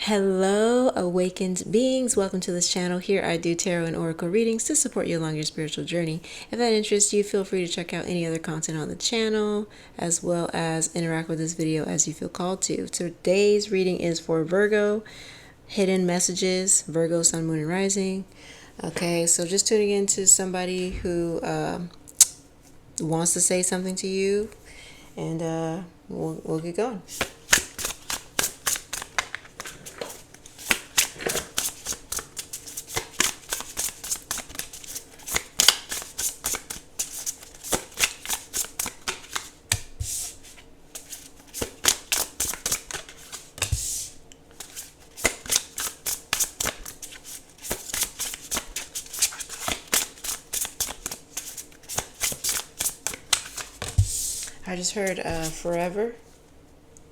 Hello, awakened beings. Welcome to this channel. Here I do tarot and oracle readings to support you along your spiritual journey. If that interests you, feel free to check out any other content on the channel, as well as interact with this video as you feel called to. Today's reading is for Virgo, hidden messages, Virgo, sun, moon, and rising. Okay, so just tuning into somebody who wants to say something to you, and we'll get going. I just heard forever.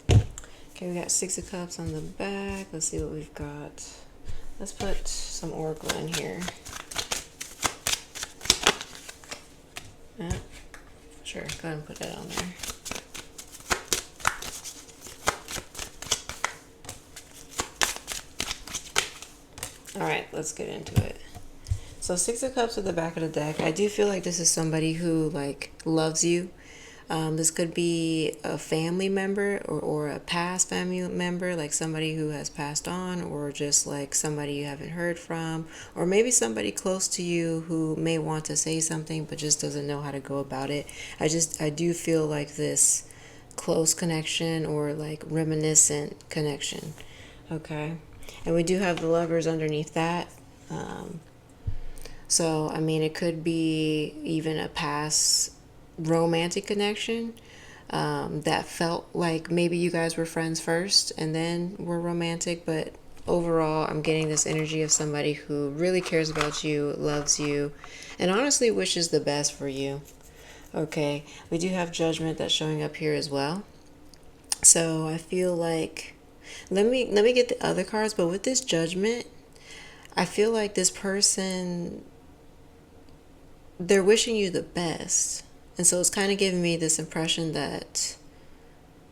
Okay, we got Six of Cups on the back. Let's see what we've got. Let's put some oracle in here. Yeah, sure, go ahead and put that on there. Alright, let's get into it. So Six of Cups at the back of the deck. I do feel like this is somebody who loves you. This could be a family member or a past family member, like somebody who has passed on, or just like somebody you haven't heard from, or maybe somebody close to you who may want to say something but just doesn't know how to go about it. I do feel like this close connection or like reminiscent connection. Okay. And we do have the Lovers underneath that. So, I mean, it could be even a past romantic connection that felt like maybe you guys were friends first and then were romantic, but overall I'm getting this energy of somebody who really cares about you, loves you, and honestly wishes the best for you. Okay, we do have Judgment that's showing up here as well. So I feel like let me get the other cards, but with this Judgment, I feel like this person, they're wishing you the best. And so it's kind of giving me this impression that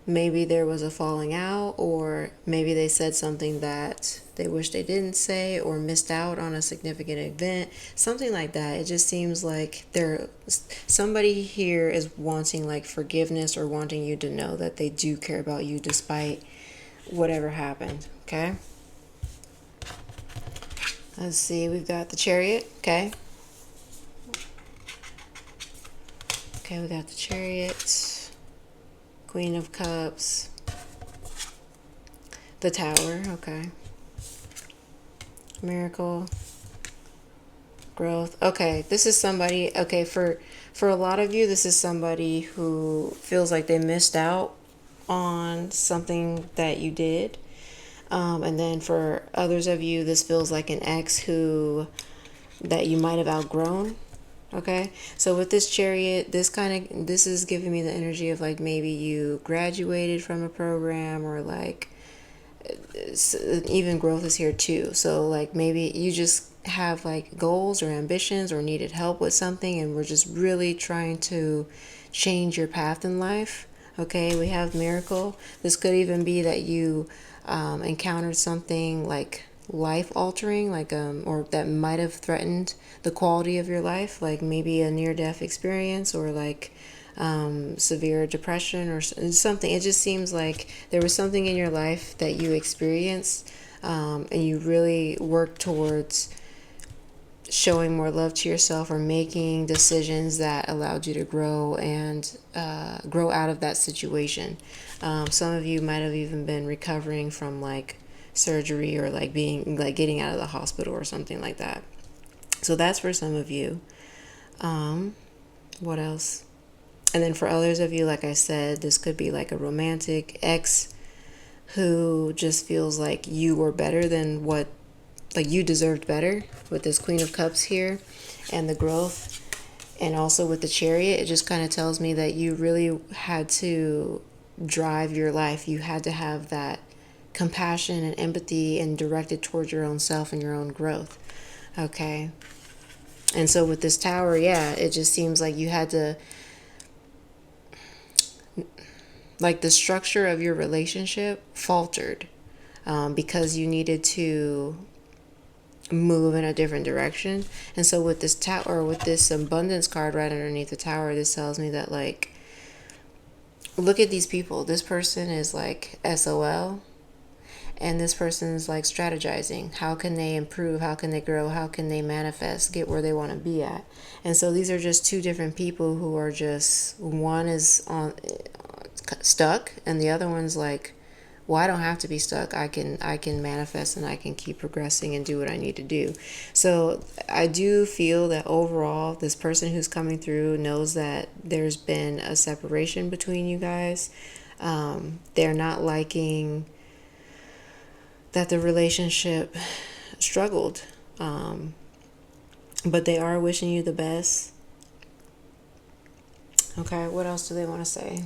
maybe there was a falling out, or maybe they said something that they wish they didn't say, or missed out on a significant event, something like that. It just seems like somebody here is wanting like forgiveness, or wanting you to know that they do care about you despite whatever happened. Okay, let's see, we've got the Chariot. Okay, we got the Chariot, Queen of Cups, the Tower. Okay, Miracle, Growth. Okay, this is somebody, okay, for a lot of you, this is somebody who feels like they missed out on something that you did. And then for others of you, this feels like an ex that you might have outgrown. Okay, so with this Chariot, this is giving me the energy of like maybe you graduated from a program, or like even growth is here too. So like maybe you just have like goals or ambitions, or needed help with something, and we're just really trying to change your path in life. Okay, we have Miracle. This could even be that you encountered something like life altering, like or that might have threatened the quality of your life, like maybe a near-death experience, or like severe depression or something. It just seems like there was something in your life that you experienced, and you really worked towards showing more love to yourself, or making decisions that allowed you to grow and grow out of that situation. Some of you might have even been recovering from like surgery, or like being like getting out of the hospital or something like that. So that's for some of you. What else? And then for others of you, like I said, this could be like a romantic ex who just feels like you were better than what, like you deserved better, with this Queen of Cups here and the Growth. And also with the Chariot, it just kind of tells me that you really had to drive your life. You had to have that compassion and empathy, and direct it towards your own self and your own growth. Okay. And so with this Tower, yeah, it just seems like you had to, like the structure of your relationship faltered. because you needed to move in a different direction. And so with this tower, with this abundance card right underneath the tower, this tells me that, like, look at these people. This person is like SOL, and this person is like strategizing. How can they improve? How can they grow? How can they manifest, get where they want to be at? And so these are just two different people who are just, one is on stuck, and the other one's like, well, I don't have to be stuck. I can manifest, and I can keep progressing and do what I need to do. So I do feel that overall, this person who's coming through knows that there's been a separation between you guys. They're not liking that the relationship struggled, but they are wishing you the best. Okay, what else do they want to say?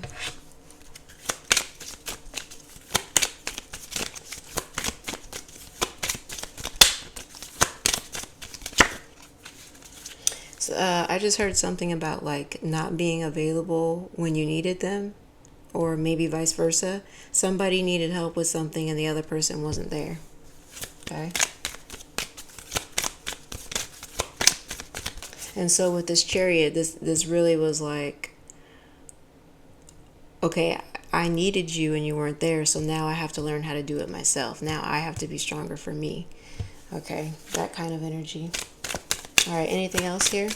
So, I just heard something about like not being available when you needed them, or maybe vice versa. Somebody needed help with something and the other person wasn't there. Okay. And so with this Chariot, this really was like, okay, I needed you and you weren't there, so now I have to learn how to do it myself. Now I have to be stronger for me. Okay, that kind of energy. All right, anything else here?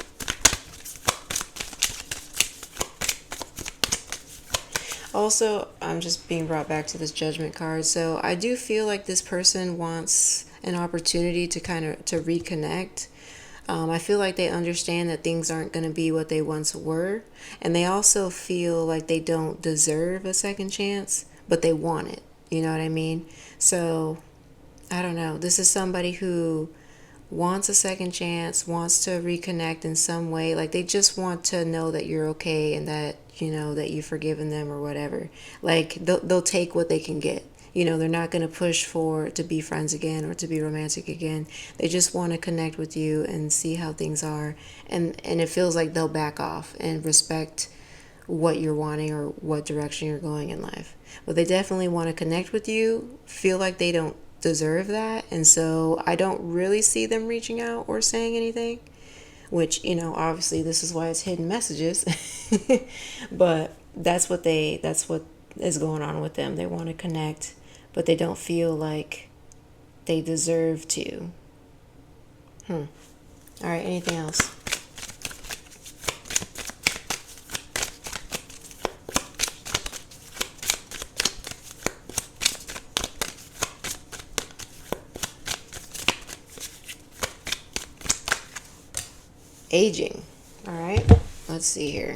Also, I'm just being brought back to this Judgment card. So I do feel like this person wants an opportunity to kind of to reconnect. I feel like they understand that things aren't going to be what they once were. And they also feel like they don't deserve a second chance, but they want it. You know what I mean? So, I don't know. This is somebody who wants a second chance, wants to reconnect in some way. Like, they just want to know that you're okay, and that, you know, that you've forgiven them or whatever. Like, they'll take what they can get. You know, they're not going to push for to be friends again or to be romantic again. They just want to connect with you and see how things are. And it feels like they'll back off and respect what you're wanting or what direction you're going in life. But they definitely want to connect with you, feel like they don't deserve that. And so I don't really see them reaching out or saying anything, which, you know, obviously this is why it's hidden messages. But that's what is going on with them. They want to connect, but they don't feel like they deserve to. All right, anything else? Aging. All right, let's see here.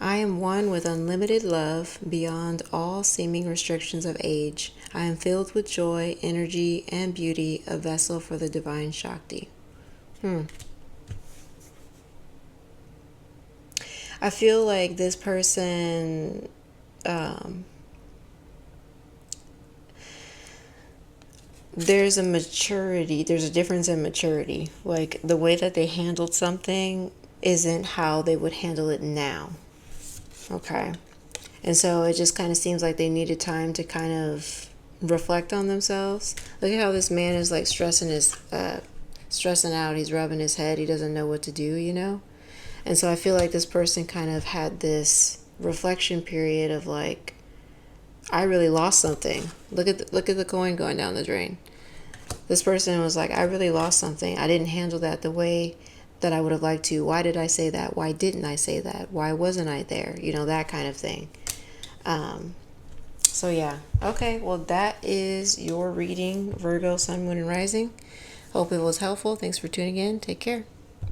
I am one with unlimited love beyond all seeming restrictions of age. I am filled with joy, energy, and beauty, a vessel for the divine Shakti. I feel like this person, there's a maturity, there's a difference in maturity. Like, the way that they handled something isn't how they would handle it now. Okay. And so it just kind of seems like they needed time to kind of reflect on themselves. Look at how this man is like stressing out. He's rubbing his head. He doesn't know what to do, you know? And so I feel like this person kind of had this reflection period of like, I really lost something. Look at the coin going down the drain. This person was like, I really lost something. I didn't handle that the way that I would have liked to. Why did I say that? Why didn't I say that? Why wasn't I there? You know, that kind of thing. So yeah. Okay, well, that is your reading, Virgo, Sun, Moon, and Rising. Hope it was helpful. Thanks for tuning in. Take care.